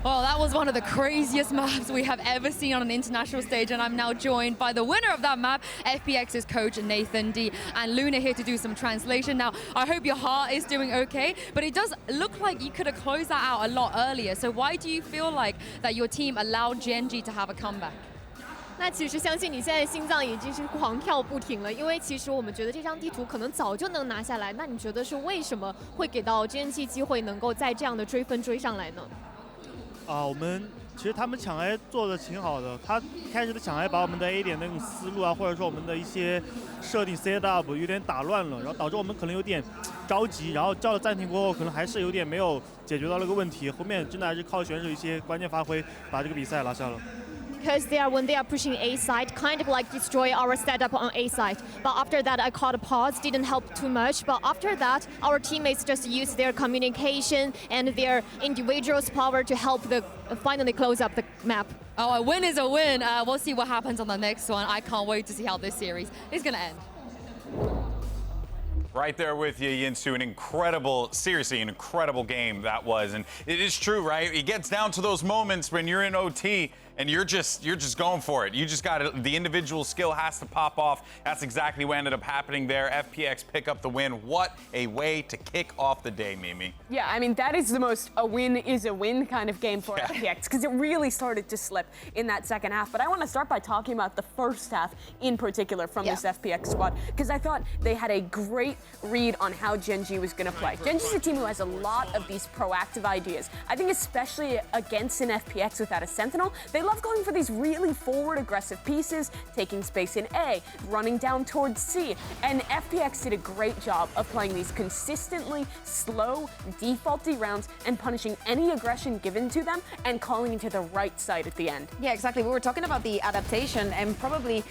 Well, that was one of the craziest maps we have ever seen on an international stage, and I'm now joined by the winner of that map, FPX's coach Nathan D, and Luna here to do some translation. Now, I hope your heart is doing okay, but it does look like you could have closed that out a lot earlier. So why do you feel like that your team allowed Genji to have a comeback? 那其实相信你现在心脏已经是狂跳不停了，因为其实我们觉得这张地图可能早就能拿下来。那你觉得是为什么会给到 GNG 机会能够在这样的追分追上来呢？我们其实他们抢 A 做的挺好的，他一开始的抢 A 把我们的 A 点那种思路啊，或者说我们的一些设定 set up 有点打乱了，然后导致我们可能有点着急，然后叫了暂停过后，可能还是有点没有解决到那个问题。后面真的还是靠选手一些关键发挥，把这个比赛拿下了。 Because when they are pushing A side, kind of like destroy our setup on A side. But after that, I caught a pause, didn't help too much. But after that, our teammates just used their communication and their individual's power to help finally close up the map. Oh, a win is a win. We'll see what happens on the next one. I can't wait to see how this series is going to end. Right there with you, Yinsu. An incredible, seriously, an incredible game that was. And it is true, right? It gets down to those moments when you're in OT and you're just going for it. You just got it. The individual skill has to pop off. That's exactly what ended up happening there. FPX pick up the win. What a way to kick off the day, Mimi. Yeah, I mean, that is the most a win is a win kind of game for FPX, because it really started to slip in that second half. But I want to start by talking about the first half in particular from this FPX squad, because I thought they had a great read on how Genji was going to play. Genji's a team who has a lot of these proactive ideas. I think especially against an FPX without a Sentinel, they love going for these really forward aggressive pieces, taking space in A, running down towards C. And FPX did a great job of playing these consistently slow, defaulty rounds and punishing any aggression given to them and calling into the right side at the end. Yeah, exactly. We were talking about the adaptation, and probably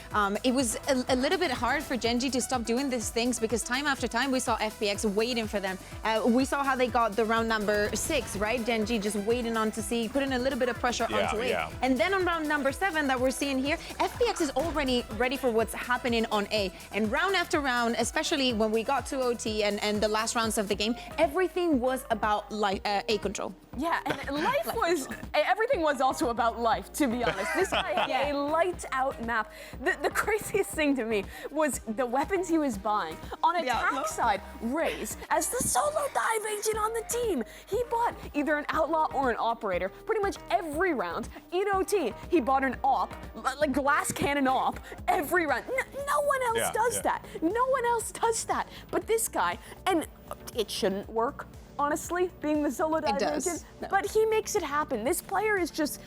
it was a little bit hard for Genji to stop doing these things, because time after time we saw FPX waiting for them. We saw how they got the round number 6, right? Genji just waiting on to see, putting a little bit of pressure onto it. And then on round number 7 that we're seeing here, FPX is already ready for what's happening on A. And round after round, especially when we got to OT and the last rounds of the game, everything was about A control. Yeah, and life was, everything was also about life, to be honest. This guy had a lights out map. The craziest thing to me was the weapons he was buying. On attack side, Raze, as the solo dive agent on the team, he bought either an outlaw or an operator pretty much every round. In OT, he bought an op, like glass cannon op, every round. No one else does that. No one else does that. But this guy, and it shouldn't work, honestly, being the solo dive agent, but he makes it happen. This player is just,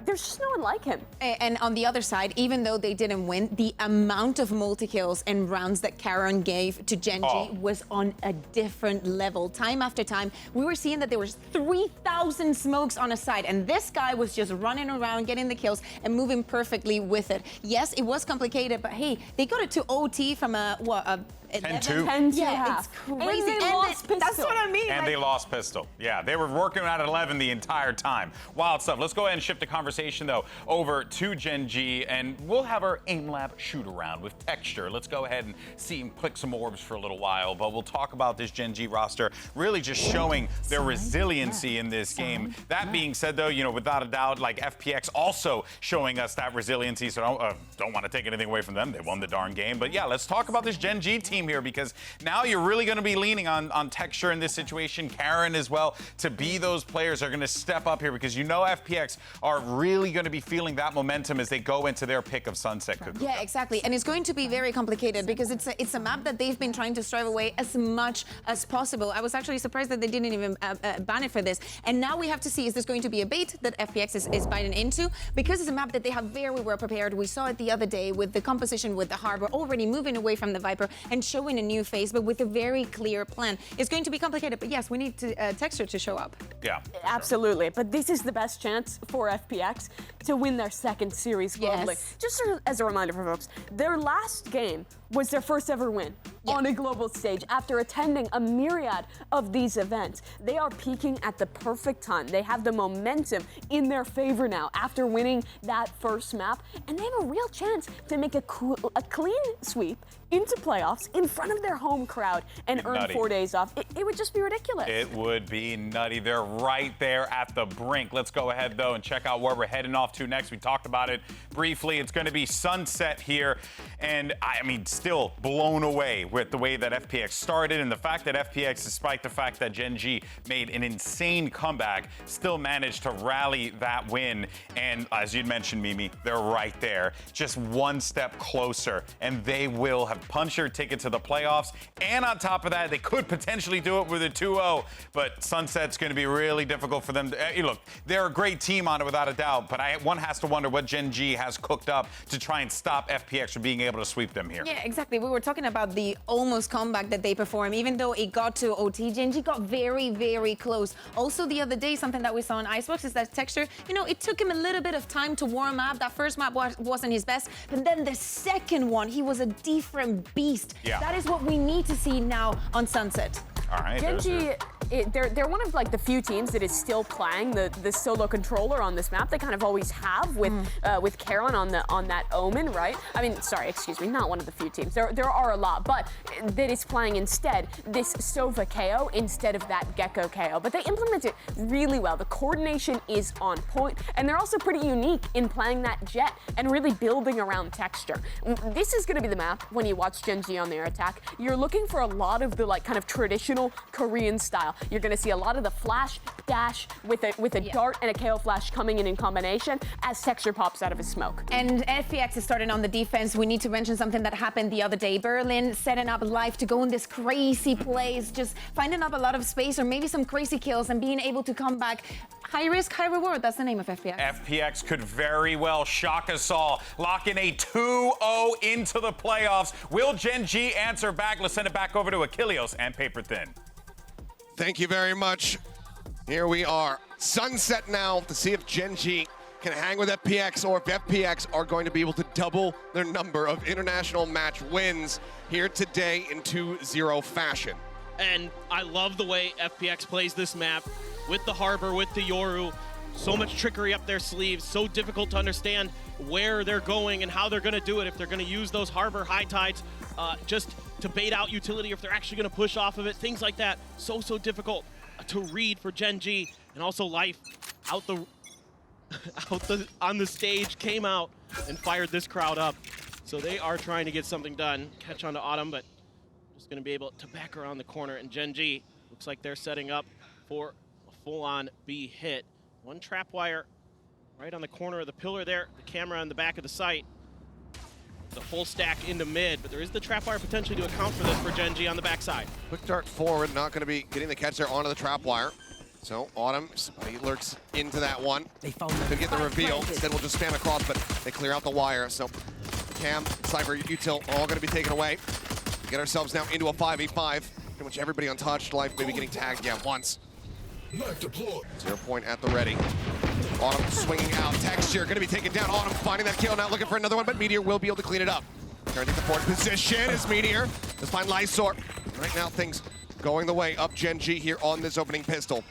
there's just no one like him. And on the other side, even though they didn't win, the amount of multi-kills and rounds that Karen gave to Genji was on a different level. Time after time, we were seeing that there was 3,000 smokes on a side, and this guy was just running around, getting the kills, and moving perfectly with it. Yes, it was complicated, but hey, they got it to OT from a 10-2. 10-2 Yeah, it's crazy. And they lost pistol. That's what I mean. And they lost pistol. Yeah, they were working at 11 the entire time. Wild stuff. Let's go ahead and shift the conversation, though, over to Genji, and we'll have our aim lab shoot around with Texture. Let's go ahead and see him click some orbs for a little while, but we'll talk about this Genji roster really just showing their resiliency in this game. That being said, though, you know, without a doubt, like FPX also showing us that resiliency, so don't want to take anything away from them. They won the darn game. But yeah, let's talk about this Genji team here, because now you're really going to be leaning on Texture in this situation, Karen as well, to be those players that are going to step up here, because you know FPX are really going to be feeling that momentum as they go into their pick of Sunset Cuckoo. Yeah, exactly. And it's going to be very complicated, because it's a map that they've been trying to strive away as much as possible. I was actually surprised that they didn't even ban it for this. And now we have to see, is this going to be a bait that FPX is biting into? Because it's a map that they have very well prepared. We saw it the other day with the composition with the Harbor, already moving away from the Viper and showing a new face, but with a very clear plan. It's going to be complicated, but yes, we need Texture to show up. Yeah. Absolutely, but this is the best chance for FPX to win their second series globally. Just as a reminder for folks, their last game was their first ever win on a global stage after attending a myriad of these events. They are peaking at the perfect time. They have the momentum in their favor now after winning that first map, and they have a real chance to make a clean sweep into playoffs in front of their home crowd and earn 4 days off. It would just be ridiculous. It would be nutty. They're right there at the brink. Let's go ahead, though, and check out where we're heading off to next. We talked about it briefly. It's going to be Sunset here. And, I mean, still blown away with the way that FPX started and the fact that FPX, despite the fact that Gen G made an insane comeback, still managed to rally that win. And as you'd mentioned, Mimi, they're right there, just one step closer, and they will have punched their ticket to the playoffs. And on top of that, they could potentially do it with a 2-0, but Sunset's going to be really difficult for them. Look, they're a great team on it without a doubt, but one has to wonder what Gen G has cooked up to try and stop FPX from being able to sweep them here. Yeah, exactly. We were talking about the almost comeback that they performed. Even though it got to OT, Gen G got very, very close. Also, the other day, something that we saw on Icebox is that Texture, you know, it took him a little bit of time to warm up. That first map wasn't his best, but then the second one, he was a different beast. Yeah. That is what we need to see now on Sunset. All right. Gen G, they're one of like the few teams that is still playing the solo controller on this map. They kind of always have with Carolyn on that OMEN, right? I mean, sorry, excuse me, not one of the few teams. There are a lot, but that is playing instead this Sova KO instead of that Gecko KO. But they implement it really well. The coordination is on point, and they're also pretty unique in playing that Jet and really building around Texture. This is going to be the map when you watch Gen G on their attack. You're looking for a lot of the like kind of traditional Korean style. You're going to see a lot of the flash dash with a dart and a KO flash coming in combination as Texture pops out of his smoke. And FPX is starting on the defense. We need to mention something that happened the other day. Berlin setting up live to go in this crazy place, just finding up a lot of space or maybe some crazy kills and being able to come back. High risk, high reward. That's the name of FPX. FPX could very well shock us all, locking a 2-0 into the playoffs. Will Gen G answer back? Let's send it back over to Achilleos and Paper Thin. Thank you very much. Here we are. Sunset now to see if Gen G can hang with FPX or if FPX are going to be able to double their number of international match wins here today in 2-0 fashion. And I love the way FPX plays this map with the Harbor, with the Yoru. So much trickery up their sleeves, so difficult to understand where they're going and how they're going to do it. If they're going to use those Harbor high tides just to bait out utility, or if they're actually going to push off of it, things like that. So difficult to read for Gen G. And also Life on the stage came out and fired this crowd up. So they are trying to get something done. Catch onto Autumn, but just going to be able to back around the corner. And Gen G looks like they're setting up for a full-on B hit. One trap wire right on the corner of the pillar there. The camera on the back of the site. The full stack into mid, but there is the trap wire potentially to account for this for Gen G on the backside. Quick dart forward, not going to be getting the catch there onto the trap wire. So Autumn, he lurks into that one. They could get the reveal. Instead, we'll just spam across, but they clear out the wire. So Cam, Cypher, Util, all going to be taken away. Get ourselves now into a 5v5. Pretty much everybody untouched. Life maybe getting tagged, once. 0 point at the ready. Autumn swinging out. Texture going to be taken down. Autumn finding that kill, now looking for another one, but Meteor will be able to clean it up. Turning the forward position is Meteor. Let's find Lysor. Right now, things going the way up Gen G here on this opening pistol.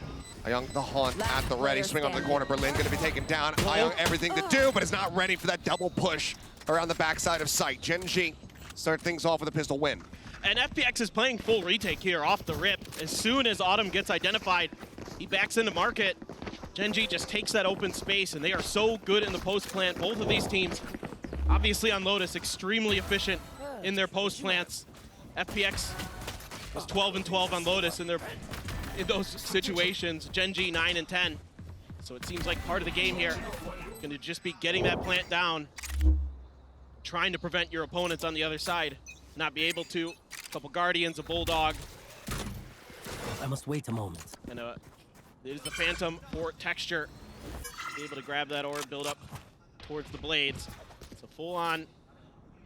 Ayung the Hunt at the ready. Swing onto the corner. Berlin going to be taken down. Ayung everything to do, but is not ready for that double push around the backside of sight. Gen G start things off with a pistol win. And FPX is playing full retake here off the rip. As soon as Autumn gets identified, he backs into market. Gen G just takes that open space, and they are so good in the post plant. Both of these teams, obviously on Lotus, extremely efficient in their post plants. FPX was 12-12 on Lotus in those situations. Gen G 9-10. So it seems like part of the game here is going to just be getting that plant down, trying to prevent your opponents on the other side not be able to. A couple Guardians, a Bulldog. I must wait a moment. And there's the Phantom for Texture. Be able to grab that orb, build up towards the blades. It's a full-on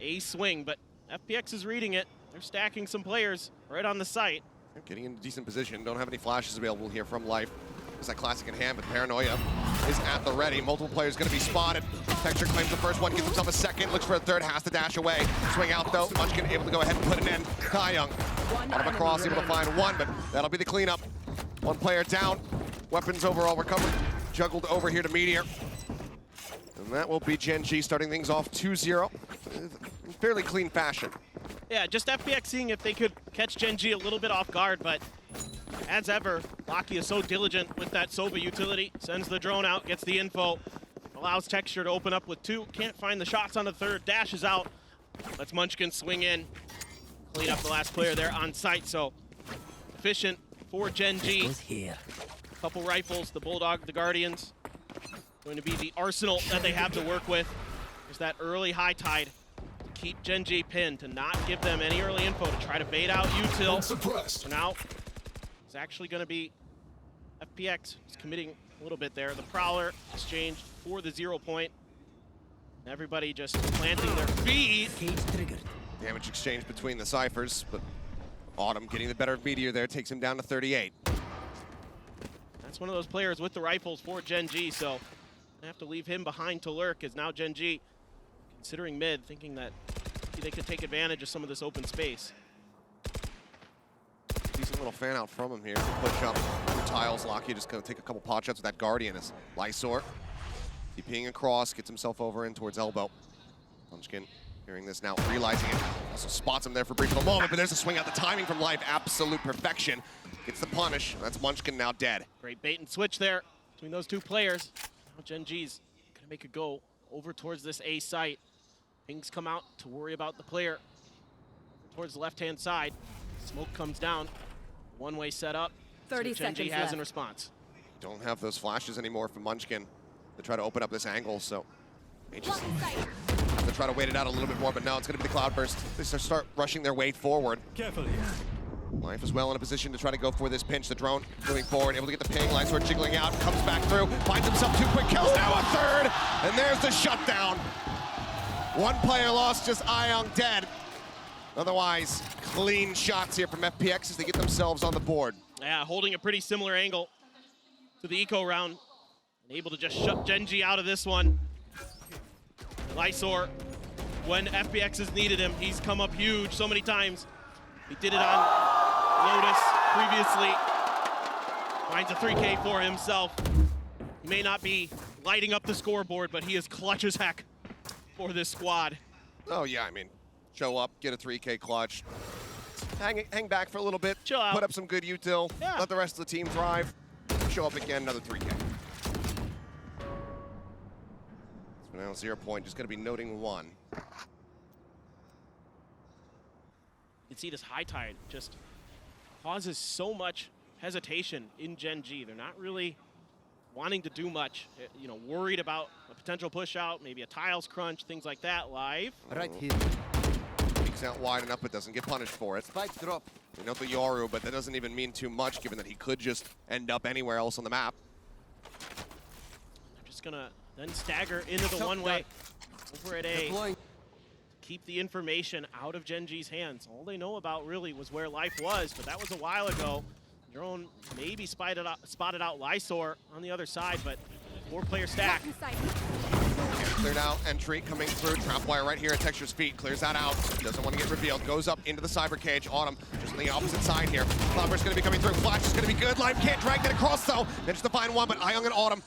A swing, but FPX is reading it. They're stacking some players right on the site. Getting into decent position. Don't have any flashes available here from Life. It's that classic in hand, but Paranoia is at the ready. Multiple players going to be spotted. Texture claims the first one, gives himself a second, looks for a third, has to dash away. Swing out though, Munchkin able to go ahead and put an end. Young Autumn across, able to find one, but that'll be the cleanup. One player down. Weapons overall recovered. Juggled over here to Meteor. And that will be Gen G starting things off 2-0. In fairly clean fashion. Yeah, just FPX seeing if they could catch Gen G a little bit off guard, but as ever, Locky is so diligent with that Sova utility. Sends the drone out, gets the info, allows Texture to open up with 2. Can't find the shots on the 3rd, dashes out, lets Munchkin swing in, clean up the last player there on site, so efficient for Gen G. Couple rifles, the Bulldog, the Guardians. Going to be the arsenal that they have to work with. There's that early high tide to keep Gen G pinned, to not give them any early info, to try to bait out util. So now it's actually going to be FPX who's committing a little bit there. The Prowler exchanged for the 0 point. Everybody just planting their feet. Damage exchange between the Cyphers, but Autumn getting the better of Meteor there, takes him down to 38. That's one of those players with the rifles for Gen G, so I have to leave him behind to lurk, as now Gen G considering mid, thinking that they could take advantage of some of this open space. Decent little fan out from him here. Push up tiles. Locky just gonna take a couple pot shots with that Guardian as Lysor TPing across, gets himself over in towards elbow. Munchkin hearing this now, realizing it. Also spots him there for brief of a moment, but there's a swing out. The timing from Life, absolute perfection. Gets the punish. That's Munchkin now dead. Great bait and switch there between those 2 players. Now Gen G's gonna make a go over towards this A site. Pings come out to worry about the player towards the left-hand side. Smoke comes down. One-way setup. 30 so Gen G seconds has left. in response. Don't have those flashes anymore from Munchkin to try to open up this angle, so they just have to try to wait it out a little bit more, but now it's going to be the Cloudburst. They start rushing their way forward. Careful here. Life is well in a position to try to go for this pinch. The drone moving forward, able to get the ping. Lysor jiggling out, comes back through, finds himself 2 quick kills, now a 3rd, and there's the shutdown. 1 player lost, just Ion dead. Otherwise, clean shots here from FPX as they get themselves on the board. Yeah, holding a pretty similar angle to the eco round. And able to just shut Gen G out of this one. Lysor, when FPX has needed him, he's come up huge so many times. He did it on Lotus previously. Finds a 3K for himself. He may not be lighting up the scoreboard, but he is clutch as heck for this squad. Oh yeah, I mean, show up, get a 3K clutch, hang back for a little bit, Chill out. put up some good util, Yeah. let the rest of the team thrive, show up again, another 3K. So now 0 point, just gonna be noting 1. You can see this high tide just causes so much hesitation in Gen G. They're not really wanting to do much, you know, worried about a potential push out, maybe a tiles crunch, things like that. Live. Right here. Peeks out wide enough, but doesn't get punished for it. Spike drop. We know the Yoru, but that doesn't even mean too much, given that he could just end up anywhere else on the map. They're just gonna then stagger into the one-way over at A. Deploying. Keep the information out of Gen G's hands. All they know about really was where Life was, but that was a while ago. Drone maybe spotted out Lysor on the other side, but 4-player stack. Cleared out, entry coming through, trapwire right here at Texture's feet, clears that out, doesn't want to get revealed, goes up into the cyber cage. Autumn just on the opposite side here. Cloudburst going to be coming through, Flash is going to be good, Life can't drag that across though, managed to find 1, but Ion and Autumn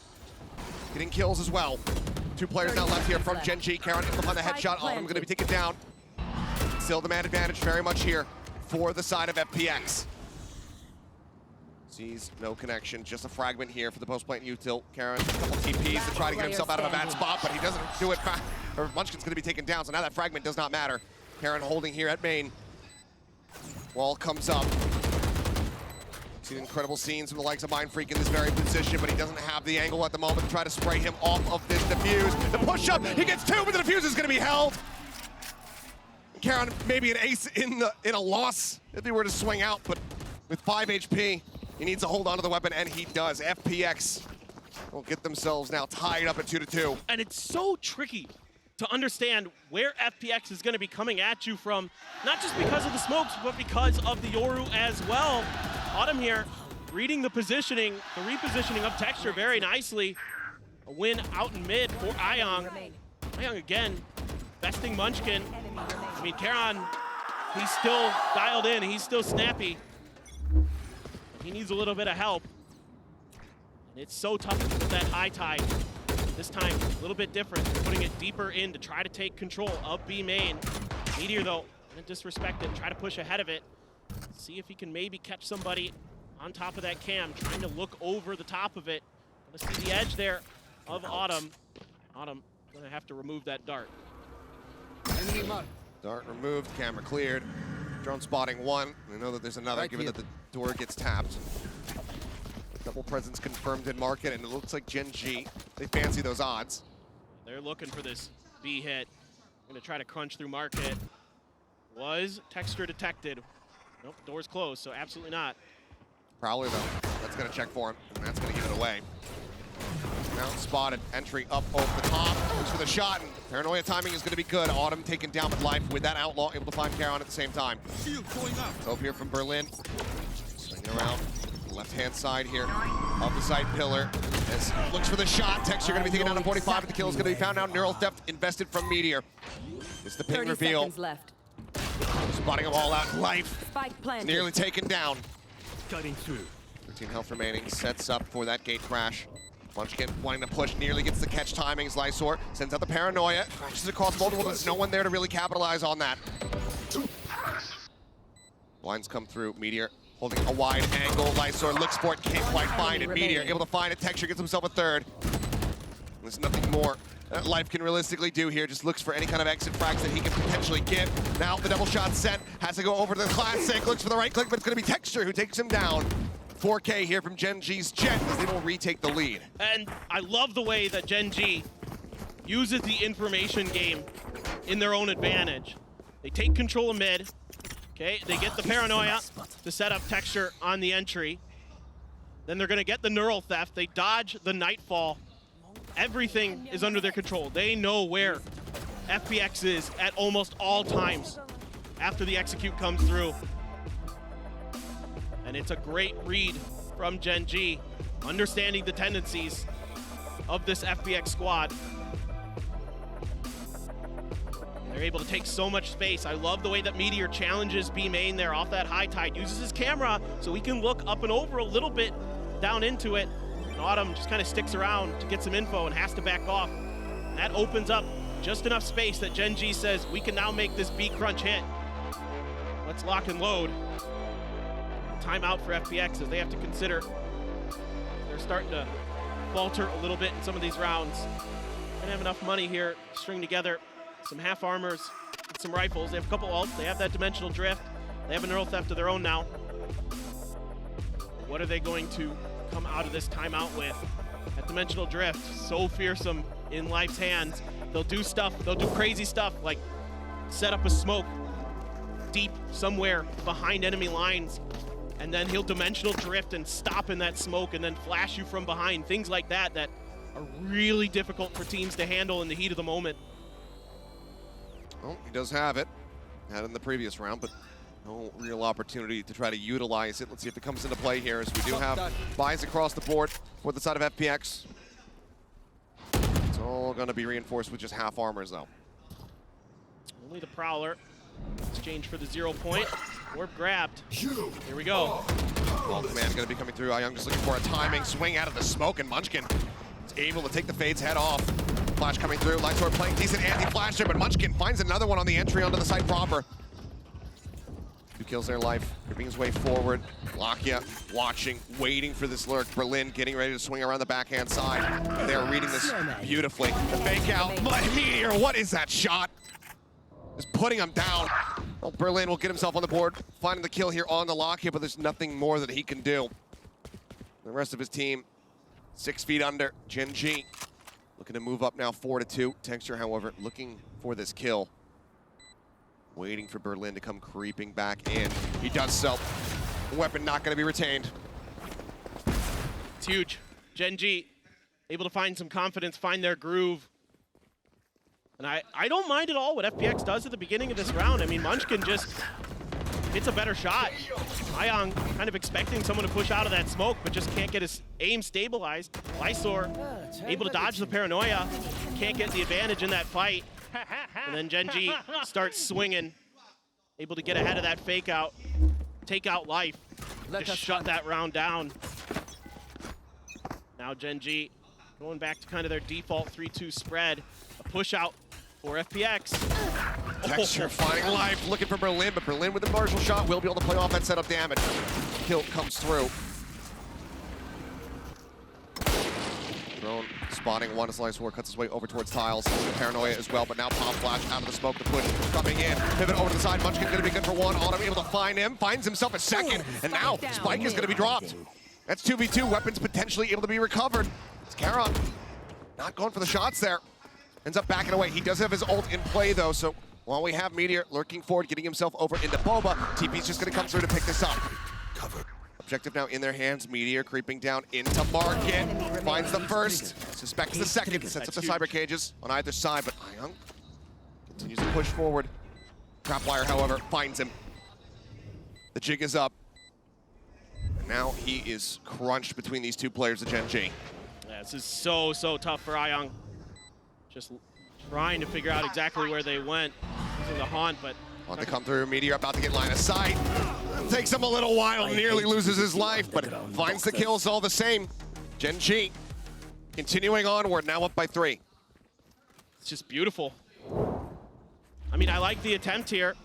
getting kills as well. 2 players now left here from Gen G. Karen able to find the headshot, Autumn going to be taken down. Still the man advantage very much here for the side of FPX. Sees no connection, just a fragment here for the post-plant util. Karen, a couple TPs to try to get himself out of a bad spot, but he doesn't do it. Or Munchkin's gonna be taken down, so now that fragment does not matter. Karen holding here at main. Wall comes up. Seen incredible scenes from the likes of Mindfreak in this very position, but he doesn't have the angle at the moment to try to spray him off of this defuse. The push up, he gets 2, but the defuse is gonna be held. Karen, maybe an ace in a loss if he were to swing out, but with 5 HP, he needs to hold on to the weapon, and he does. FPX will get themselves now tied up at 2-2. And it's so tricky to understand where FPX is going to be coming at you from, not just because of the smokes, but because of the Yoru as well. Autumn here reading the positioning, the repositioning of Texture very nicely. A win out in mid for Ion. Ion again, besting Munchkin. I mean, Karan, he's still dialed in, he's still snappy. He needs a little bit of help. And it's so tough with that high tide. This time, a little bit different. They're putting it deeper in to try to take control of B main. Meteor, though, gonna disrespect it, try to push ahead of it. See if he can maybe catch somebody on top of that cam, trying to look over the top of it. Gonna see the edge there of Autumn. Autumn gonna have to remove that dart. Dart removed, camera cleared. Drone spotting one. We know that there's another, given that the door gets tapped. Double presence confirmed in market, and it looks like Gen G, they fancy those odds. They're looking for this B hit. Gonna try to crunch through market. Was texture detected? Nope, door's closed, so absolutely not. Prowler though, that's gonna check for him, and that's gonna give it away. Now spotted, entry up over the top, looks for the shot, and Paranoia timing is gonna be good. Autumn taken down with life with that outlaw, able to find Caron at the same time. Hope here from Berlin, swinging around left-hand side here of the side pillar. As looks for the shot, texture gonna be taken down to 45, but the kill is gonna be found now. Neural theft invested from Meteor. It's the ping 30 reveal. seconds left. Spotting them all out. Life Spike planted. nearly taken down. Cutting through. 13 health remaining, sets up for that gate crash. Munchkin wanting to push, nearly gets the catch timings. Lysor sends out the Paranoia, crashes across multiple, there's no one there to really capitalize on that. Blinds come through, Meteor holding a wide angle. Lysor looks for it, can't quite find it. Meteor able to find it, texture gets himself a third. There's nothing more that Life can realistically do here, just looks for any kind of exit frags that he can potentially get. Now the double shot sent, has to go over to the classic, looks for the right click, but it's gonna be Texture who takes him down. 4K here from Gen G's Jet as they will retake the lead. And I love the way that Gen G uses the information game in their own advantage. They take control of mid, okay? They get the Paranoia to set up Texture on the entry. Then they're gonna get the Neural Theft. They dodge the Nightfall. Everything is under their control. They know where FPX is at almost all times after the execute comes through. And it's a great read from Gen G, understanding the tendencies of this FPX squad. They're able to take so much space. I love the way that Meteor challenges B main there off that high tide, uses his camera so he can look up and over a little bit down into it. And Autumn just kind of sticks around to get some info and has to back off. And that opens up just enough space that Gen G says, we can now make this B crunch hit. Let's lock and load. Timeout for FPX as they have to consider. They're starting to falter a little bit in some of these rounds. Gonna have enough money here to string together some half armors, some rifles. They have a couple ults. They have that dimensional drift. They have a neural theft of their own now. What are they going to come out of this timeout with? That dimensional drift, so fearsome in Life's hands. They'll do stuff, they'll do crazy stuff like set up a smoke deep somewhere behind enemy lines, and then he'll dimensional drift and stop in that smoke and then flash you from behind. Things like that that are really difficult for teams to handle in the heat of the moment. Well, he does have it. Had it in the previous round, but no real opportunity to try to utilize it. Let's see if it comes into play here, as we do have buys across the board for the side of FPX. It's all going to be reinforced with just half armors, though. Only the Prowler. Exchange for the 0 point. Orb grabbed. Here we go. Well, the man's going to be coming through. Young just looking for a timing swing out of the smoke, and Munchkin is able to take the Fade's head off. Flash coming through. Lightsword playing decent anti-flash there, but Munchkin finds another one on the entry onto the site proper. 2 kills their life, creeping his way forward. Lakia watching, waiting for this lurk. Berlin getting ready to swing around the backhand side. They're reading this beautifully. The fake out, but Meteor, what is that shot? Just putting him down. Well, Berlin will get himself on the board, finding the kill here on the Lakia, but there's nothing more that he can do. The rest of his team, 6 feet under. Gen G looking to move up now 4-2. Texture, however, looking for this kill. Waiting for Berlin to come creeping back in. He does so. Weapon not going to be retained. It's huge. Gen G able to find some confidence, find their groove. And I don't mind at all what FPX does at the beginning of this round. I mean, Munchkin just hits a better shot. Ayong kind of expecting someone to push out of that smoke, but just can't get his aim stabilized. Lysor able to dodge the Paranoia. Can't get the advantage in that fight. And then Gen G starts swinging. Able to get ahead of that fake out. Take out Life. Just shut that round down. Now Gen G going back to kind of their default 3-2 spread. A push out for FPX. Texture finding life, looking for Berlin, but Berlin with the Marshall shot will be able to play off that setup damage. Kill comes through. Drone spotting one as Lifeswar cuts his way over towards tiles. Paranoia as well, but now Pop Flash out of the smoke. The push coming in. Pivot over to the side. Munchkin going to be good for one. Autumn able to find him. Finds himself a second. And now Spike is going to be dropped. That's 2v2. Weapons potentially able to be recovered. It's Karon not going for the shots there. Ends up backing away. He does have his ult in play though, so while we have Meteor lurking forward, getting himself over into Boba, TP's just going to come through to pick this up. Objective now in their hands. Meteor creeping down into market. Finds the first. Suspects the second. Sets up the cyber cages on either side, but Ayang continues to push forward. Trapwire, however, finds him. The jig is up. And now he is crunched between these two players of Gen G. Yeah, this is so tough for Ayang. Just trying to figure out exactly where they went using the haunt, but Want to come through. Meteor about to get line of sight. Takes him a little while, nearly loses his life, but finds the kills all the same. Gen G continuing onward, now up by 3. it's just beautiful. I mean, I like the attempt here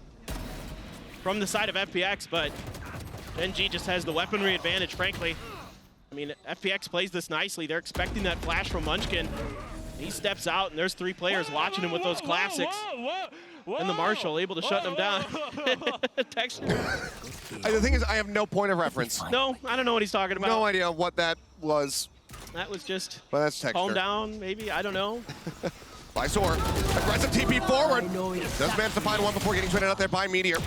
from the side of FPX, but Gen G just has the weaponry advantage, frankly. I mean, FPX plays this nicely. They're expecting that flash from Munchkin. He steps out, and there's 3 players watching him with those classics. And the Marshall able to shut them down. Texture. The thing is, I have no point of reference. No, I don't know what he's talking about. No idea what that was. That was just that's Texture. calm down, maybe. I don't know. Lysor, aggressive TP forward. Does manage to find one before getting traded out there by Meteor.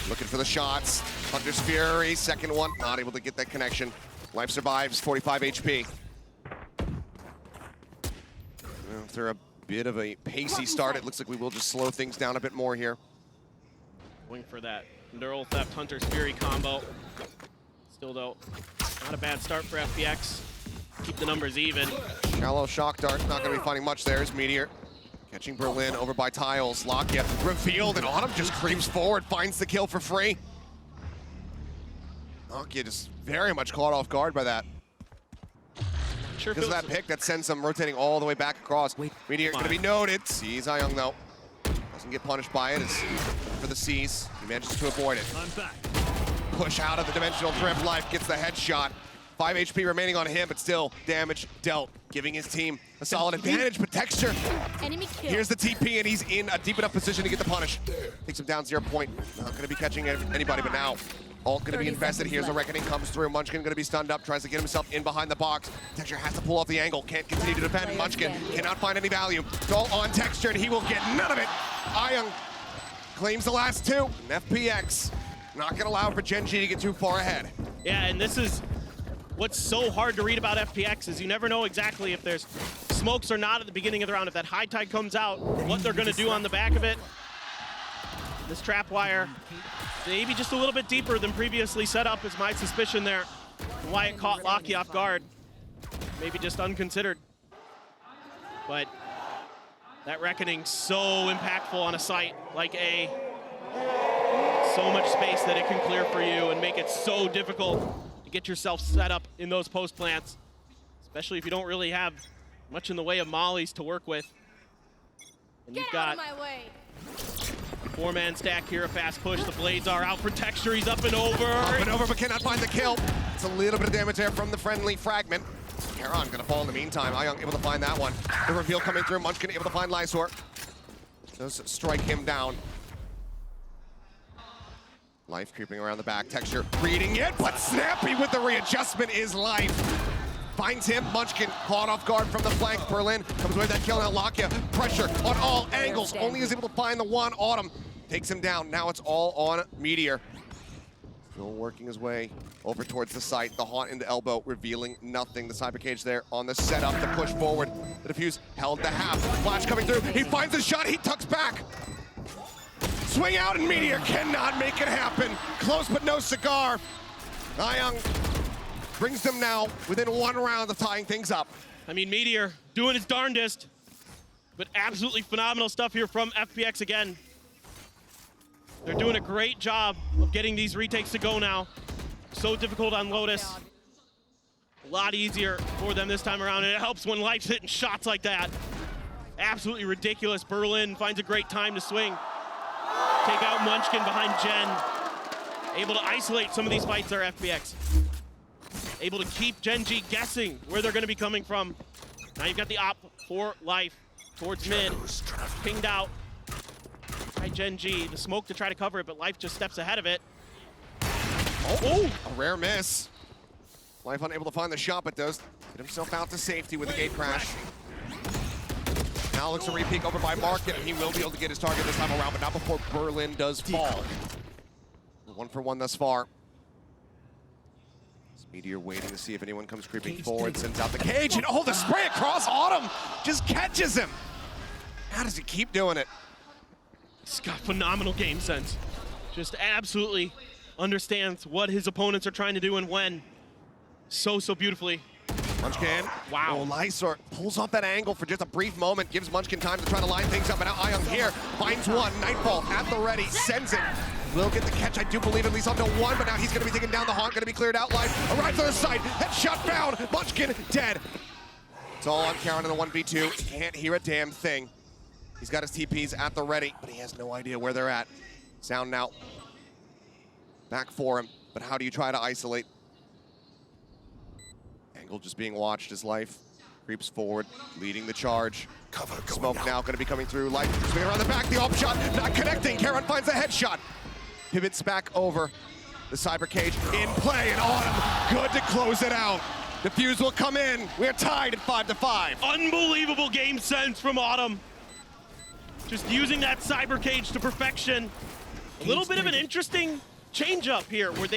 Looking for the shots. Hunter's Fury, second one, not able to get that connection. Life survives, 45 HP. After a bit of a pacey start, it looks like we will just slow things down a bit more here. Going for that Neural Theft Hunter's Fury combo. Still though, not a bad start for FPX. Keep the numbers even. Shallow shock dart, not going to be finding much there is Meteor. Catching Berlin over by tiles. Lakia revealed, and Autumn just creeps forward, finds the kill for free. Lakia just very much caught off guard by that. Sure because of that pick that sends him rotating all the way back across. Meteor going to be noted. Sees Ayung though. Doesn't get punished by it. It's for the C's. He manages to avoid it. I'm back. Push out of the dimensional drift. Life gets the headshot. 5 HP remaining on him, but still damage dealt, giving his team a solid advantage. But Texture, Enemy kill. here's the TP, and he's in a deep enough position to get the punish. Takes him down 0 point. Not going to be catching anybody, but now ult going to be invested. Here's a reckoning comes through. Munchkin going to be stunned up, tries to get himself in behind the box. Texture has to pull off the angle, can't continue to defend. Munchkin cannot find any value. It's all on Texture, and he will get none of it. Ayung claims the last 2, and FPX not going to allow for Gen G to get too far ahead. Yeah, and this is what's so hard to read about FPX is you never know exactly if there's smokes or not at the beginning of the round. If that high tide comes out, what they're going to do on the back of it. This trap wire, maybe just a little bit deeper than previously set up is my suspicion there. And why it caught Locky off guard. Maybe just unconsidered. But that reckoning's so impactful on a site like A. So much space that it can clear for you and make it so difficult to get yourself set up in those post plants, especially if you don't really have much in the way of mollies to work with. And you've got 4-man stack here, a fast push. The blades are out for Texture. He's up and over. Up and over, but cannot find the kill. It's a little bit of damage there from the friendly fragment. Karon gonna fall in the meantime. Ayung able to find that one. The reveal coming through. Munchkin able to find Lysor. Does strike him down. Life creeping around the back. Texture reading it, but Snappy with the readjustment is Life. Finds him. Munchkin caught off guard from the flank. Berlin comes away with that kill. Now Lakia, pressure on all angles. Only is able to find the one. Autumn takes him down. Now it's all on Meteor. Still working his way over towards the site. The haunt into elbow, revealing nothing. The cyber cage there on the setup to push forward. The defuse held to half. Flash coming through. He finds the shot. He tucks back. Swing out, and Meteor cannot make it happen. Close but no cigar. Ayung brings them now within 1 round of tying things up. I mean, Meteor doing his darndest, but absolutely phenomenal stuff here from FPX again. They're doing a great job of getting these retakes to go now. So difficult on Lotus. A lot easier for them this time around, and it helps when Life's hitting shots like that. absolutely ridiculous. Berlin finds a great time to swing. Take out Munchkin behind Jen. Able to isolate some of these fights are FPX. Able to keep Gen G guessing where they're going to be coming from. Now you've got the op for Life towards mid. Pinged out by Gen G. The smoke to try to cover it, but Life just steps ahead of it. Oh, a rare miss. Life unable to find the shot, but does get himself out to safety with the gate crash. Now looks a re-peek over by Market, and he will be able to get his target this time around, but not before Berlin does fall. 1 for 1 thus far. Meteor waiting to see if anyone comes creeping forward, sends out the cage, and oh, the spray across Autumn just catches him. How does he keep doing it? He's got phenomenal game sense. Just absolutely understands what his opponents are trying to do and when. So beautifully. Munchkin. Wow. Oh, Lysor pulls off that angle for just a brief moment, gives Munchkin time to try to line things up, and now Ion here finds one. Nightfall at the ready, sends it. Will get the catch, I do believe, at least onto one, but now he's gonna be taken down the haunt, gonna be cleared out. Life arrives on the side, headshot found, Munchkin dead. It's all on Karen in the 1v2, can't hear a damn thing. He's got his TPs at the ready, but he has no idea where they're at. Sound now back for him, but how do you try to isolate? Angle just being watched as Life creeps forward, leading the charge. Smoke now going to be coming through. Life swinging around the back, the op shot not connecting. Karen finds a headshot. Pivots back over. The cyber cage in play, and Autumn good to close it out. Defuse will come in. We're tied at 5-5. Unbelievable game sense from Autumn. Just using that cyber cage to perfection. A little bit of an interesting change up here where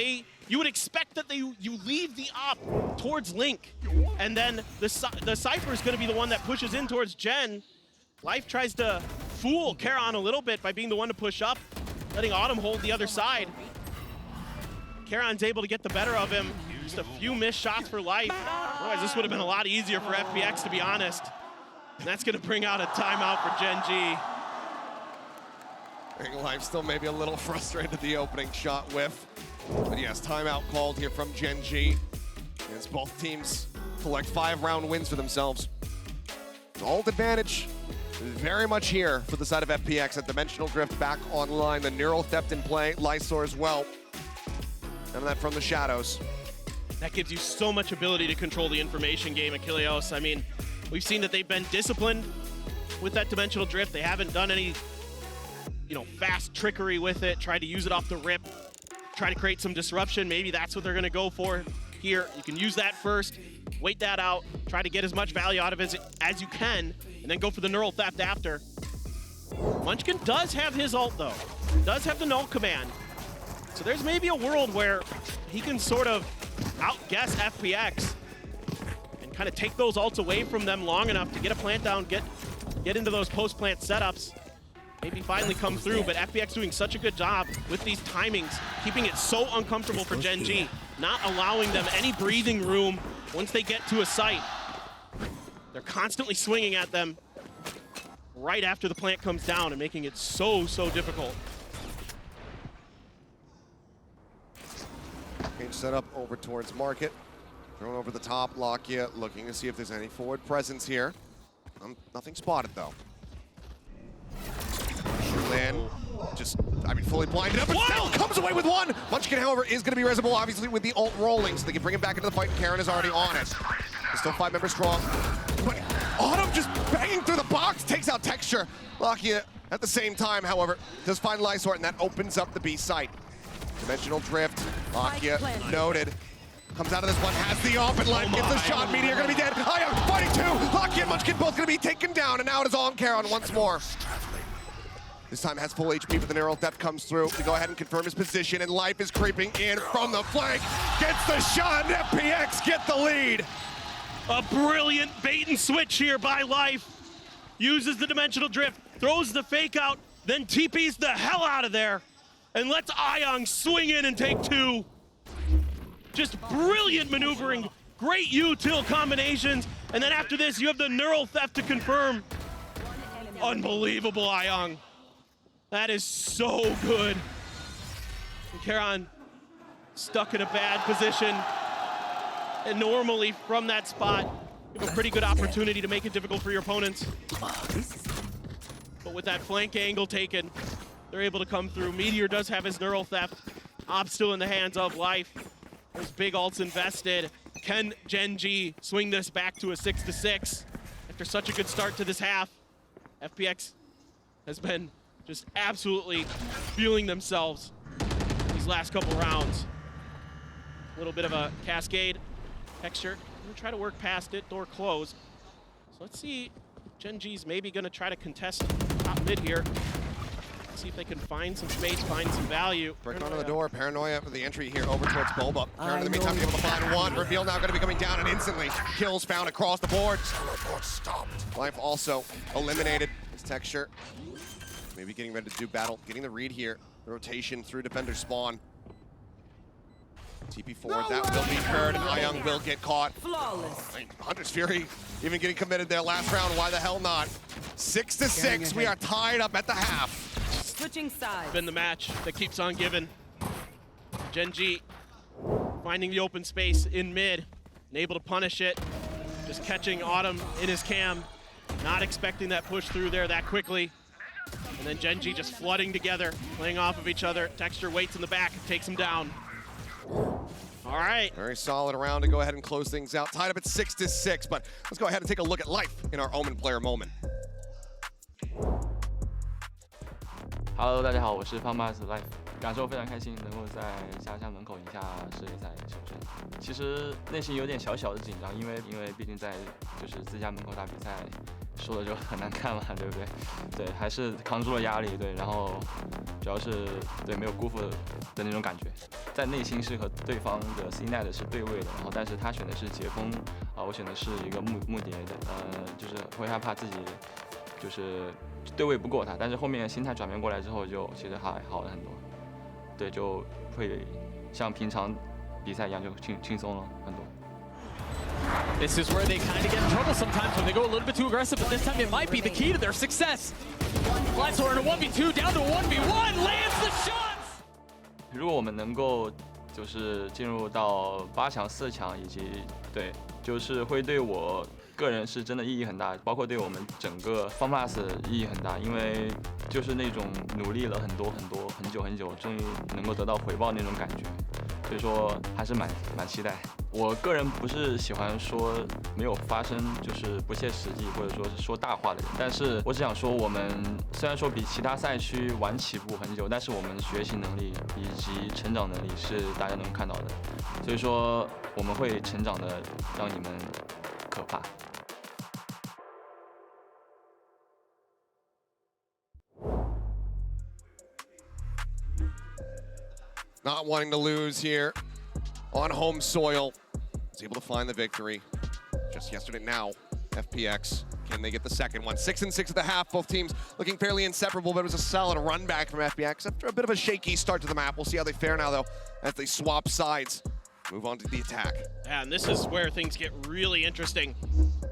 you would expect that you leave the op towards Link, and then the Cypher is going to be the one that pushes in towards Jen. Life tries to fool Karon a little bit by being the one to push up, letting Autumn hold the other side. Karon's able to get the better of him. Just a few missed shots for Life. Otherwise, this would have been a lot easier for FPX, to be honest. And that's going to bring out a timeout for Gen G. I think Life still maybe a little frustrated at the opening shot whiff. But yes, timeout called here from Gen G. As both teams collect 5-round wins for themselves. Alt advantage very much here for the side of FPX. At Dimensional Drift back online. The Neural Theft in play. Lysor as well. None of that from the shadows. That gives you so much ability to control the information game, Achilleos. I mean, we've seen that they've been disciplined with that Dimensional Drift. They haven't done any, fast trickery with it, tried to use it off the rip, try to create some disruption. Maybe that's what they're going to go for here. You can use that first, wait that out, try to get as much value out of it as you can, and then go for the Neural Theft after. Munchkin does have his ult, though. Does have the null command. So there's maybe a world where he can sort of outguess FPX and kind of take those ults away from them long enough to get a plant down, get into those post-plant setups, maybe finally come through. But FPX doing such a good job with these timings, keeping it so uncomfortable for Gen G, not allowing them any breathing room once they get to a site. They're constantly swinging at them right after the plant comes down and making it so difficult. Cage set up over towards Market. Thrown over the top, Lakia looking to see if there's any forward presence here. Nothing spotted though. Berlin fully blinded up, but still comes away with one. Munchkin, however, is going to be resible, obviously, with the ult rolling, so they can bring him back into the fight. Karen is already on it. They're still 5 members strong. But Autumn just banging through the box, takes out Texture. Lakia, at the same time, however, does find Lysor, and that opens up the B site. Dimensional Drift, Lakia noted. Comes out of this one, has the off, and Life gets the shot. Meteor gonna be dead. Ion fighting too. Lakia and Munchkin both gonna be taken down, and now it is on Karon once more. This time has full HP, but the Neural Theft comes through to go ahead and confirm his position, and Life is creeping in from the flank. Gets the shot, and FPX get the lead. A brilliant bait and switch here by Life. Uses the Dimensional Drift, throws the fake out, then TPs the hell out of there, and lets Ion swing in and take 2. Just brilliant maneuvering, great util combinations, and then after this, you have the Neural Theft to confirm. Unbelievable, Ion. That is so good. And Karon stuck in a bad position. And normally from that spot, You have a pretty good opportunity to make it difficult for your opponents. But with that flank angle taken, they're able to come through. Meteor does have his neural theft. Op still in the hands of Life. Those big ults invested. Can Gen.G swing this back to a 6-6 after such a good start to this half? FPX has been just absolutely feeling themselves these last couple rounds. A little bit of a cascade texture. Gonna try to work past it, door closed. So let's see, Gen.G's maybe gonna try to contest top mid here. See if they can find some space, find some value. Breaking onto the door, Paranoia for the entry here over towards Boba. Paranoia in the meantime able to find one. Reveal now gonna be coming down and instantly kills found across the board. Teleport stopped. Life also eliminated. His texture. Maybe getting ready to do battle. Getting the read here. The rotation through defender spawn. TP forward, that will be heard, and Ayung will get caught. Flawless. Hunter's Fury even getting committed there last round, why the hell not? 6-6, we are tied up at the half. Switching sides. Been the match that keeps on giving. Gen.G finding the open space in mid and able to punish it. Just catching Autumn in his cam. Not expecting that push through there that quickly. And then Gen.G just flooding together, playing off of each other. Texture waits in the back and takes him down. All right. Very solid round to go ahead and close things out. Tied up at 6-6, but let's go ahead and take a look at Life in our OMEN player moment. Hello， 大家好，我是方 Masters Life， 感受非常开心，能够在家乡门口赢下世界赛首胜。其实内心有点小小的紧张，因为毕竟在就是自家门口打比赛，说的就很难看嘛，对不对？对，还是扛住了压力，对，然后主要是对没有辜负的那种感觉，在内心是和对方的 C-Net 是对位的，然后但是他选的是截锋，我选的是一个木蝶的，就是会害怕自己就是对位不过他，但是后面心态转变过来之后，就其实还好了很多，对，就会像平常比赛一样就轻松了很多。This is where they kind of get in trouble sometimes when they go a little bit too aggressive, but this time it might be the key to their success. Lysor in a 1v2 down to a 1v1, lands the shots. 如果我们能够就是进入到8强、4强，以及对，就是会对我个人是真的意义很大，包括对我们整个 FunPlus 意义很大，因为就是那种努力了很久，终于能够得到回报那种感觉，所以说还是蛮期待。我个人不是喜欢说没有发生就是不切实际或者说是说大话的人，但是我只想说，我们虽然说比其他赛区晚起步很久，但是我们学习能力以及成长能力是大家能看到的，所以说我们会成长的让你们可怕。Not wanting to lose here on home soil. Was able to find the victory just yesterday. Now, FPX, can they get the second one? 6-6 at the half. Both teams looking fairly inseparable, but it was a solid run back from FPX after a bit of a shaky start to the map. We'll see how they fare now, though, as they swap sides. Move on to the attack. Yeah, and this is where things get really interesting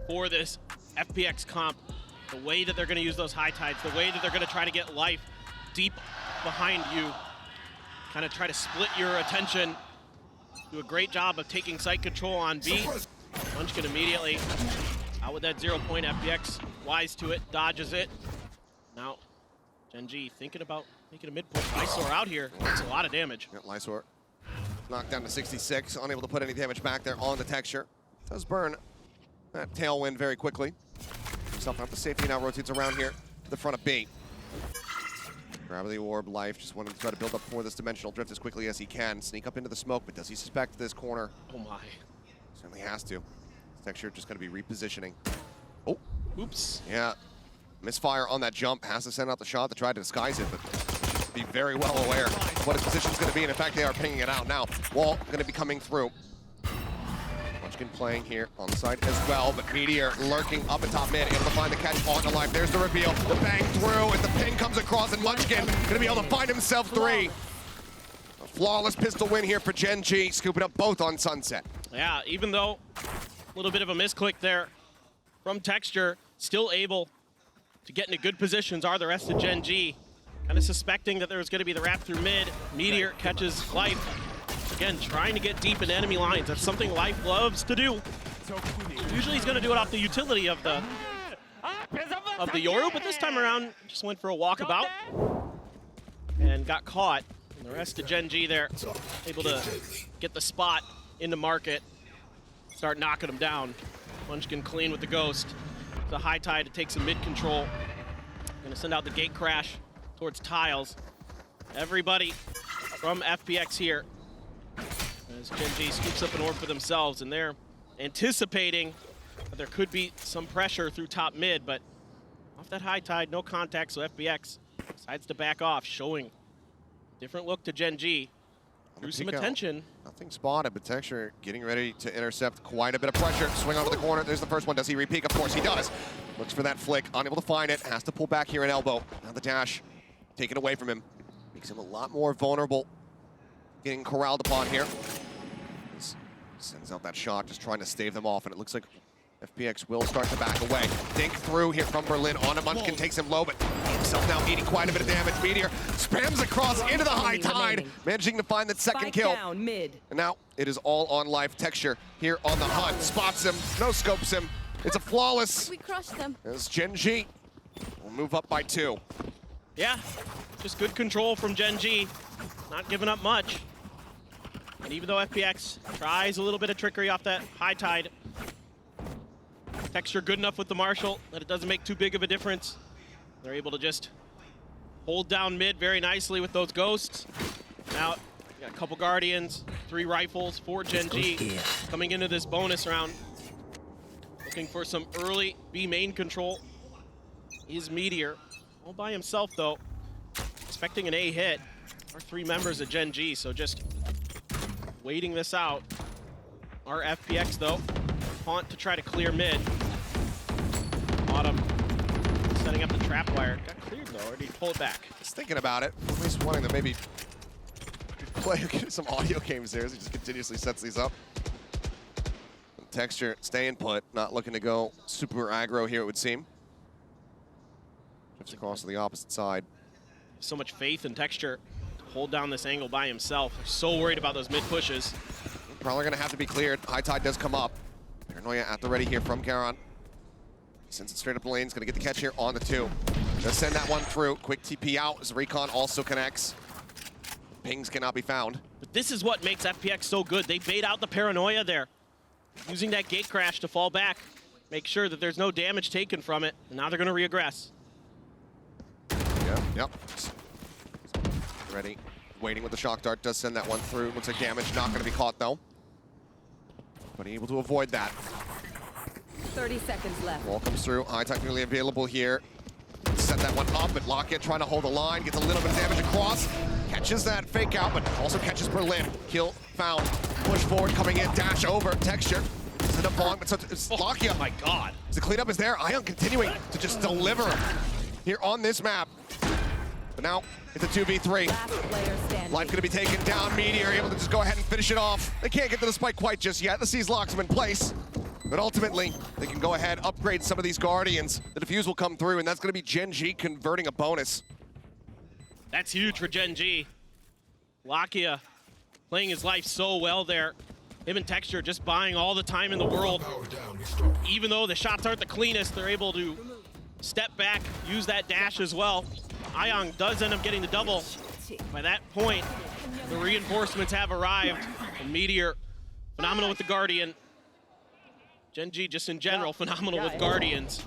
for this FPX comp. The way that they're going to use those high tides, the way that they're going to try to get Life deep behind you, kind of try to split your attention. Do a great job of taking site control on B. Munchkin immediately out with that 0 point. FPX wise to it, dodges it. Now, Gen.G thinking about making a mid-point. Lysor out here, that's a lot of damage. Yeah, Lysor knocked down to 66, unable to put any damage back there on the texture. Does burn that tailwind very quickly. Himself out to safety, now rotates around here to the front of B. Grab the orb, Life just wanting to try to build up for this dimensional drift as quickly as he can. Sneak up into the smoke, but does he suspect this corner? Oh my. Certainly has to. This texture just going to be repositioning. Oh. Oops. Yeah. Misfire on that jump. Has to send out the shot to try to disguise it, but should be very well aware what his position is going to be. And in fact, they are pinging it out now. Wall going to be coming through. Munchkin playing here on site as well, but Meteor lurking up at top mid, able to find the catch on the Life. There's the reveal, the bang through, and the ping comes across, and Munchkin gonna be able to find himself 3. A flawless pistol win here for Gen.G, scooping up both on Sunset. Yeah, even though a little bit of a misclick there from Texture, still able to get into good positions are the rest of Gen.G. Kind of suspecting that there was gonna be the wrap through mid. Meteor catches Life. Again, trying to get deep in enemy lines. That's something Life loves to do. Usually he's going to do it off the utility of the Yoru, but this time around just went for a walkabout and got caught. And the rest of Gen G there able to get the spot into market, start knocking him down. Munchkin clean with the Ghost. The high tide to take some mid control. Gonna send out the gate crash towards Tiles. Everybody from FPX here as Gen G scoops up an orb for themselves, and they're anticipating that there could be some pressure through top mid, but off that high tide, no contact, so FPX decides to back off, showing different look to Gen G. Drew some attention. Nothing spotted, but Texture getting ready to intercept quite a bit of pressure. Swing onto the corner. There's the first one. Does he re-peek? Of course he does. Looks for that flick. Unable to find it. Has to pull back here at elbow. Now the dash taken away from him. Makes him a lot more vulnerable. Getting corralled upon here. Sends out that shot, just trying to stave them off, and it looks like FPX will start to back away. Dink through here from Berlin. On a Munchkin takes him low, but himself now eating quite a bit of damage. Meteor spams across into the high tide, managing to find that second kill. Down, mid. And now it is all on live. Texture here on the hunt. Spots him, no scopes him. It's a flawless. We crushed them. As Gen G will move up by 2. Yeah, just good control from Gen G. Not giving up much. And even though FPX tries a little bit of trickery off that high tide, Texture good enough with the Marshal that it doesn't make too big of a difference. They're able to just hold down mid very nicely with those Ghosts. Now, got a couple Guardians, 3 rifles, 4 Gen G coming into this bonus round. Looking for some early B main control is Meteor. All by himself though, expecting an A hit. Our 3 members of Gen G, so just waiting this out. Our FPX though, Haunt to try to clear mid. Autumn setting up the trap wire. Got cleared though, or did he pull it back? Just thinking about it, at least wanting to maybe play some audio games there as he just continuously sets these up. Texture staying put, not looking to go super aggro here, it would seem. Drifts across to the opposite side. So much faith in Texture to hold down this angle by himself. They're so worried about those mid pushes. Probably gonna have to be cleared. High tide does come up. Paranoia at the ready here from Garon. Sends it straight up the lane. He's gonna get the catch here on the 2. Does send that one through. Quick TP out as Recon also connects. Pings cannot be found. But this is what makes FPX so good. They bait out the Paranoia there, using that gate crash to fall back, make sure that there's no damage taken from it, and now they're gonna reaggress. Yep. Ready. Waiting with the shock dart. Does send that one through. Looks like damage not going to be caught, though. But able to avoid that. 30 seconds left. Wall comes through. High technically available here. Set that one up, but Lockett trying to hold the line. Gets a little bit of damage across. Catches that fake out, but also catches Berlin. Kill found. Push forward, coming in. Dash over. Texture. Set up long, but it's Lockett. Oh my god. The cleanup is there. Ion continuing to just deliver here on this map. But now it's a 2v3. Life gonna be taken down. Meteor able to just go ahead and finish it off. They can't get to the spike quite just yet. The Seas locks them in place. But ultimately, they can go ahead, upgrade some of these Guardians. The defuse will come through, and that's gonna be Gen G converting a bonus. That's huge for Gen G. Lakia playing his life so well there. Him and Texture just buying all the time in the world. Even though the shots aren't the cleanest, they're able to step back, use that dash as well. Ion does end up getting the double. By that point, the reinforcements have arrived. And Meteor, phenomenal with the Guardian. Gen G just in general, phenomenal with Guardians.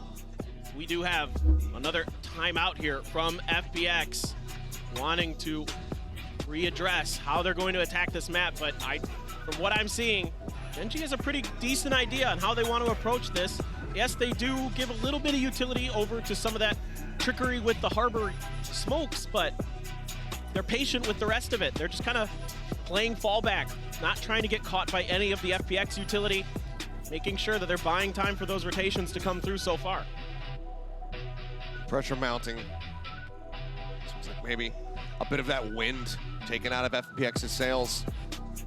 We do have another timeout here from FPX, wanting to readdress how they're going to attack this map, but from what I'm seeing, Gen G has a pretty decent idea on how they want to approach this. Yes, they do give a little bit of utility over to some of that trickery with the Harbor smokes, but they're patient with the rest of it. They're just kind of playing fallback, not trying to get caught by any of the FPX utility, making sure that they're buying time for those rotations to come through so far. Pressure mounting. Seems like maybe a bit of that wind taken out of FPX's sails.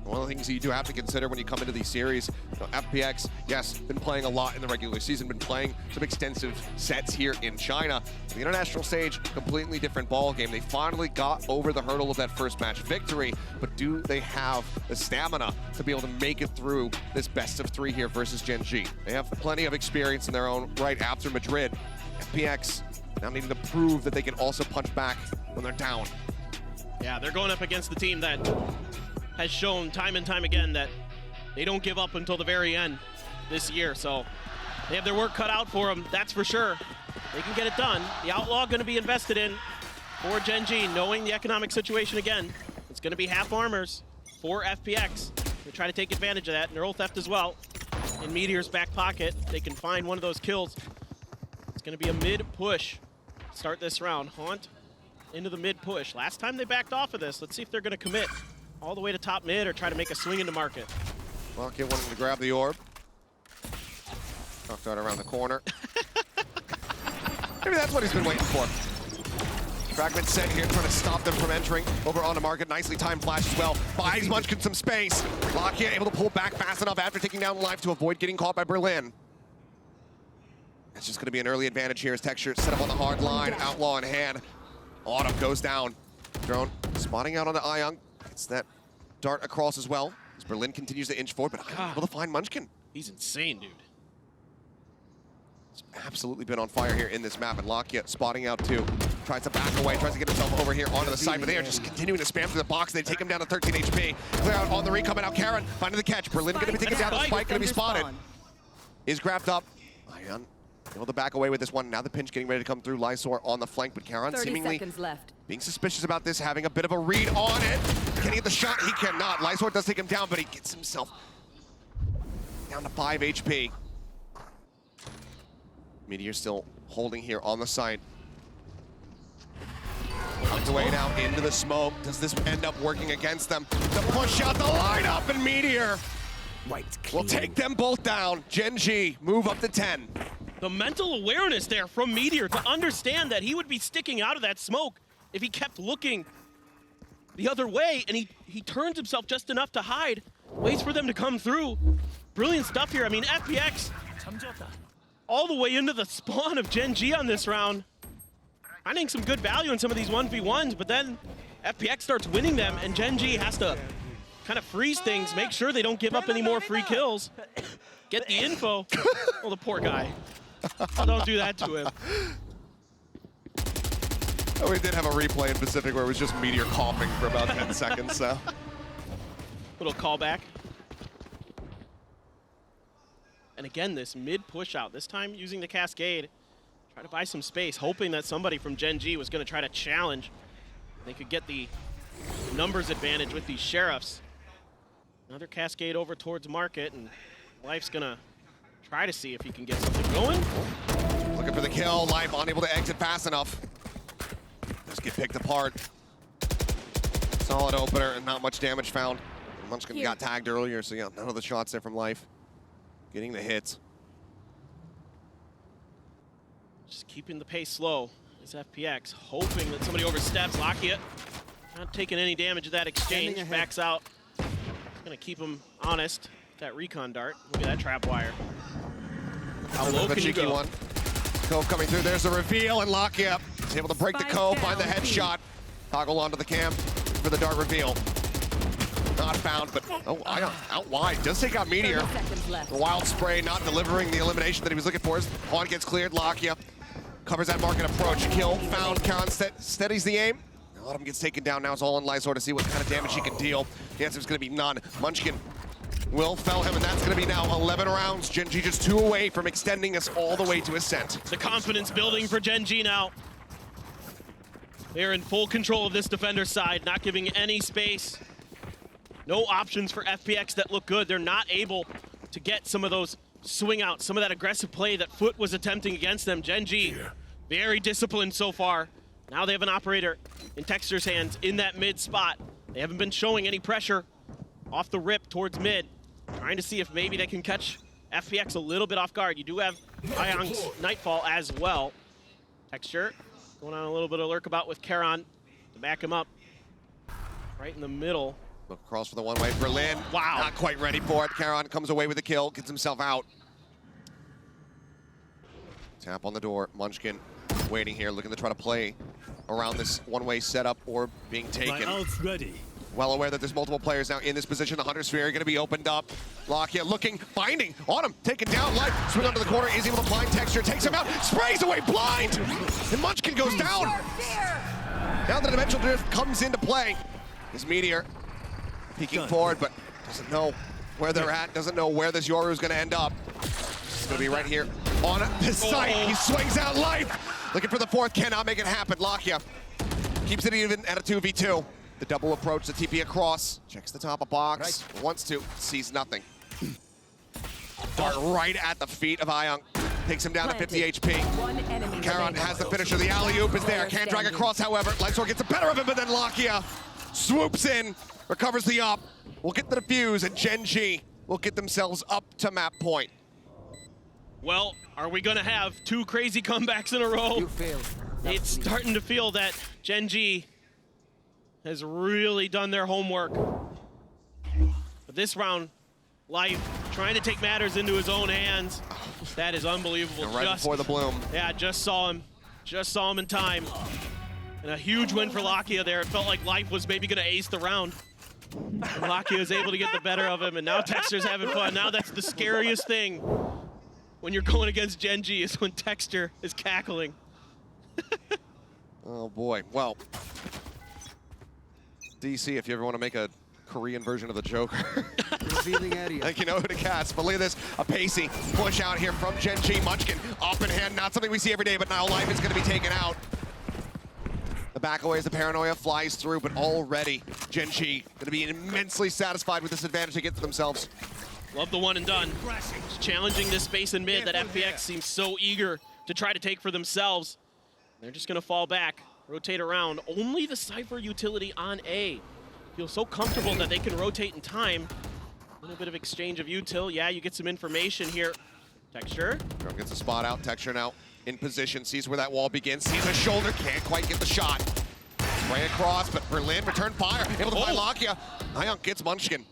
One of the things that you do have to consider when you come into these series, FPX, yes, been playing a lot in the regular season, been playing some extensive sets here in China. The international stage, completely different ball game. They finally got over the hurdle of that first match victory, but do they have the stamina to be able to make it through this best of 3 here versus Gen G? They have plenty of experience in their own right after Madrid. FPX now needing to prove that they can also punch back when they're down. Yeah, they're going up against the team that has shown time and time again that they don't give up until the very end this year. So they have their work cut out for them, that's for sure. They can get it done. The Outlaw going to be invested in for Gen G, knowing the economic situation again. It's going to be half armors for FPX. They try to take advantage of that. Neural Theft as well. In Meteor's back pocket, they can find one of those kills. It's going to be a mid push. Start this round. Haunt into the mid push. Last time they backed off of this. Let's see if they're going to commit all the way to top mid or try to make a swing into market. Rocket wanting to grab the orb. Knocked out around the corner. Maybe that's what he's been waiting for. Fragment set here, trying to stop them from entering over onto market. Nicely timed flash as well. Buys Munchkin some space. Lockheed able to pull back fast enough after taking down Life to avoid getting caught by Berlin. It's just going to be an early advantage here as Texture set up on the hard line. Outlaw in hand. Autumn goes down. Drone spotting out onto Ayang. Gets that dart across as well. As Berlin continues to inch forward, but Ayang able to find Munchkin. He's insane, dude. He's absolutely been on fire here in this map, and Lockheed spotting out too. Tries to back away, tries to get himself over here onto the side, but they are just continuing to spam through the box. They take him down to 13 HP. Clear out on the recon, and now Karen finding the catch. Berlin going to be taken down. The Spike going to be spotted. Is grabbed up. Ayang able to back away with this one. Now the pinch getting ready to come through. Lysor on the flank, but Karen seemingly being suspicious about this, having a bit of a read on it. Can he get the shot? He cannot. Lysor does take him down, but he gets himself down to 5 HP. Meteor still holding here on the side. Tucked away now into the smoke. Does this end up working against them? To push out the lineup, and Meteor will take them both down. Gen G move up to 10. The mental awareness there from Meteor to understand that he would be sticking out of that smoke if he kept looking the other way, and he turns himself just enough to hide, waits for them to come through. Brilliant stuff here. I mean, FPX all the way into the spawn of Gen G on this round. Finding some good value in some of these 1v1s, but then FPX starts winning them, and Gen G has to kind of freeze things, make sure they don't give up any more free kills, get the info. Oh, the poor guy. Oh, don't do that to him. Oh, we did have a replay in Pacific where it was just Meteor coughing for about 10 seconds, so. Little callback. And again, this mid push out, this time using the Cascade. Try to buy some space, hoping that somebody from Gen G was going to try to challenge. They could get the numbers advantage with these Sheriffs. Another Cascade over towards market, and Life's going to try to see if he can get something going. Looking for the kill. Life unable to exit fast enough. Just get picked apart. Solid opener and not much damage found. Munchkin got tagged earlier, so yeah, none of the shots there from Life. Getting the hits. Just keeping the pace slow is FPX, hoping that somebody oversteps. Lockheed not taking any damage of that exchange, backs out. Gonna keep him honest. That recon dart. Look at that trap wire. How low can you go? One. Cove coming through. There's the reveal, and Lockheed is able to break the Cove, find the headshot. Toggle onto the cam for the dart reveal. Not found, but out wide. Does take out Meteor. The wild spray not delivering the elimination that he was looking for. Pawn gets cleared. Lockheed covers that market approach. Kill found. Karen steadies the aim. Autumn gets taken down. Now it's all on Lysor to see what kind of damage he can deal. The answer is going to be none. Munchkin will fell him, and that's going to be now 11 rounds. Gen G just 2 away from extending us all the way to Ascent. The confidence building for Gen G now. They're in full control of this defender side, not giving any space. No options for FPX that look good. They're not able to get some of those swing outs, some of that aggressive play that Foot was attempting against them. Gen G, very disciplined so far. Now they have an operator in Texture's hands in that mid spot. They haven't been showing any pressure off the rip towards mid. Trying to see if maybe they can catch FPX a little bit off guard. You do have Ayang's Nightfall as well. Texture going on a little bit of lurk about with Karon to back him up. Right in the middle. Smoke across for the one-way. Berlin, Wow. not quite ready for it. Caron comes away with the kill, gets himself out. Tap on the door. Munchkin waiting here, looking to try to play around this one-way setup or being taken. My ult's ready. Well aware that there's multiple players now in this position. The Hunter Sphere going to be opened up. Lockheed looking, finding, Autumn, taken down. Life, swing onto the corner, is able to blind Texture, takes him out, sprays away, blind! And Munchkin goes down. Now the Dimensional Drift comes into play. This Meteor peeking forward, but doesn't know where they're at, doesn't know where this Yoru is going to end up. It's going to be right here on the site. He swings out. Life, looking for the fourth, cannot make it happen. Lockheed keeps it even at a 2v2. The double approach, the TP across, checks the top of box, wants to, sees nothing. Dart right at the feet of Ayung, takes him down to 50 HP. Caron has the finisher, the alley-oop is there, can't drag across, however. Lightsword gets the better of him, but then Lakia swoops in, recovers the up, will get the defuse, and Gen G will get themselves up to map point. Well, are we gonna have two crazy comebacks in a row? You failed. It's starting to feel that Gen G has really done their homework. But this round, Life trying to take matters into his own hands. That is unbelievable. And right before the bloom. Yeah, just saw him in time. And a huge win for Lakia there. It felt like Life was maybe gonna ace the round. And Lakia was able to get the better of him, and now Texture's having fun. Now that's the scariest thing when you're going against Gen G, is when Texture is cackling. Oh boy, well. DC, if you ever want to make a Korean version of the Joker. Revealing area. I think you know who to cast, but look at this. A pacey push out here from Gen G. Munchkin up in hand, not something we see every day, but now Life is going to be taken out. The back away as the paranoia flies through, but already Gen G going to be immensely satisfied with this advantage they get to themselves. Love the one and done. Just challenging this space in mid that FPX seems so eager to try to take for themselves. They're just going to fall back. Rotate around. Only the Cypher utility on A. Feel so comfortable that they can rotate in time. A little bit of exchange of util. Yeah, you get some information here. Texture. Drum gets a spot out. Texture now in position. Sees where that wall begins. Sees a shoulder. Can't quite get the shot. Spray across, but Berlin return fire. Able to find Lakia. Ayunk gets Munchkin.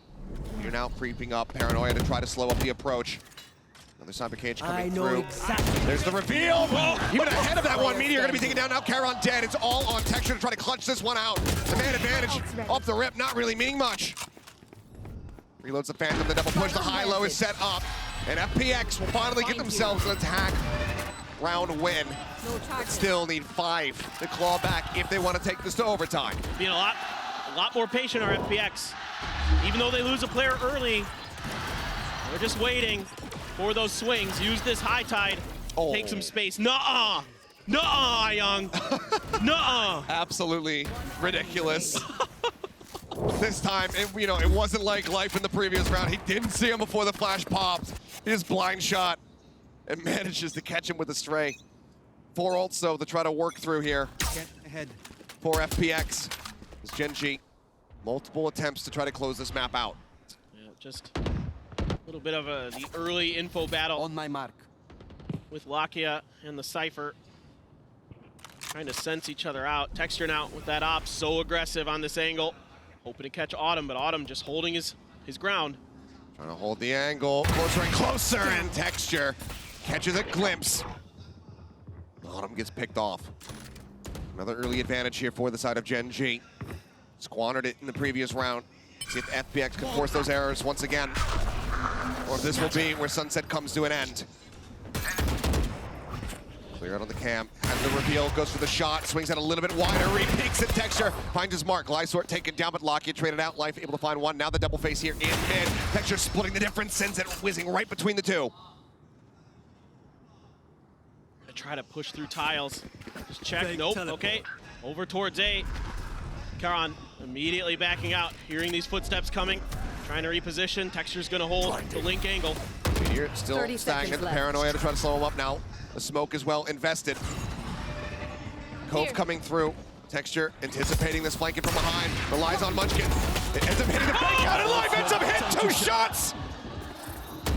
You're now creeping up. Paranoia to try to slow up the approach. Another Cyber Cage coming through. Exactly. There's the reveal. Even ahead of that one, Meteor going to be taken down now. Caron dead. It's all on Texture to try to clutch this one out. The man advantage off the rip, not really meaning much. Reloads the Phantom, the double push. The high-low is set up. And FPX will finally get themselves an attack round win. But still need 5 to claw back if they want to take this to overtime. Being a lot more patient are FPX. Even though they lose a player early, they're just waiting for those swings. Use this high tide, take some space. Nuh-uh! Nuh-uh, Young! Nuh-uh! Absolutely ridiculous. This time, it wasn't like Life in the previous round. He didn't see him before the flash popped. He just blind shot and manages to catch him with a stray. 4 ults, though, to try to work through here. Get ahead. For FPX. It's Gen G. Multiple attempts to try to close this map out. Yeah, just a little bit of the early info battle On my mark. with Lakia and the Cypher. Trying to sense each other out. Texture now with that op, so aggressive on this angle. Hoping to catch Autumn, but Autumn just holding his ground. Trying to hold the angle. Closer and closer, and Texture catches a glimpse. Autumn gets picked off. Another early advantage here for the side of Gen G. Squandered it in the previous round. See if FPX can force those errors once again. Or if this will be where Sunset comes to an end. Clear out on the cam. Has the reveal, goes for the shot, swings out a little bit wider, re-peeks at Texture, finds his mark. Lysort taken down, but Lockheed traded out. Life able to find one. Now the double face here in mid. Texture splitting the difference, sends it whizzing right between the two. Try to push through tiles. Just check. Nope. Okay. Over towards A. Caron immediately backing out, hearing these footsteps coming, trying to reposition. Texture's going to hold the link angle. Here, still stagnant. The paranoia to try to slow him up now. The smoke is well invested. Cove coming through. Texture anticipating this flanking from behind. Relies on Munchkin. It ends up hitting the fake out, and Life ends up hit 2 shots!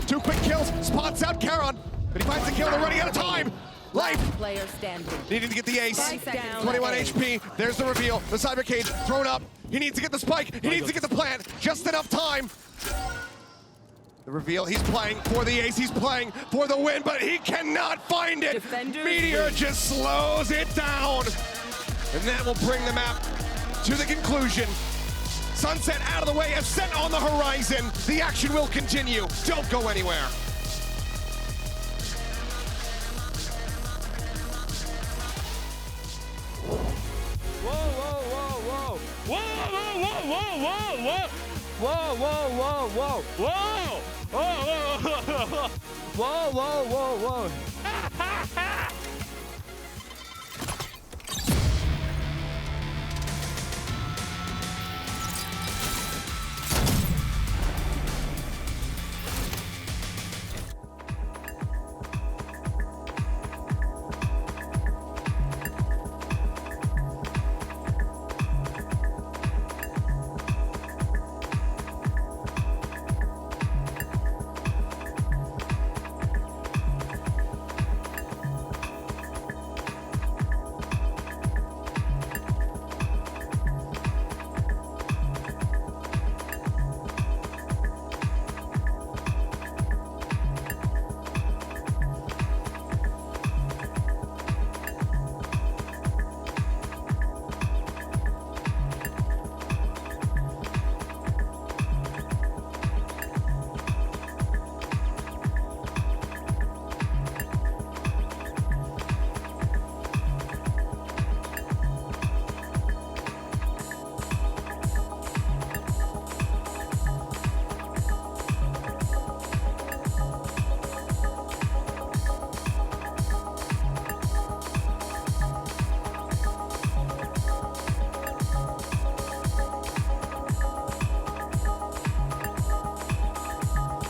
2 quick kills. Spots out Caron, but he finds the kill. They're running out of time. Life Player standing. needing to get the ace. Spike down. 21 HP. There's the reveal. The Cyber Cage thrown up. He needs to get the spike. He needs to get the plant. Just enough time. The reveal, he's playing for the ace, he's playing for the win, but he cannot find it. Meteor just slows it down. And that will bring the map to the conclusion. Sunset out of the way, Ascent on the horizon. The action will continue. Don't go anywhere. Whoa, whoa, whoa, whoa. Whoa, whoa, whoa, whoa, whoa, whoa. Whoa, whoa, whoa, whoa. Whoa. Whoa, whoa, whoa, whoa. Whoa, whoa, whoa, whoa.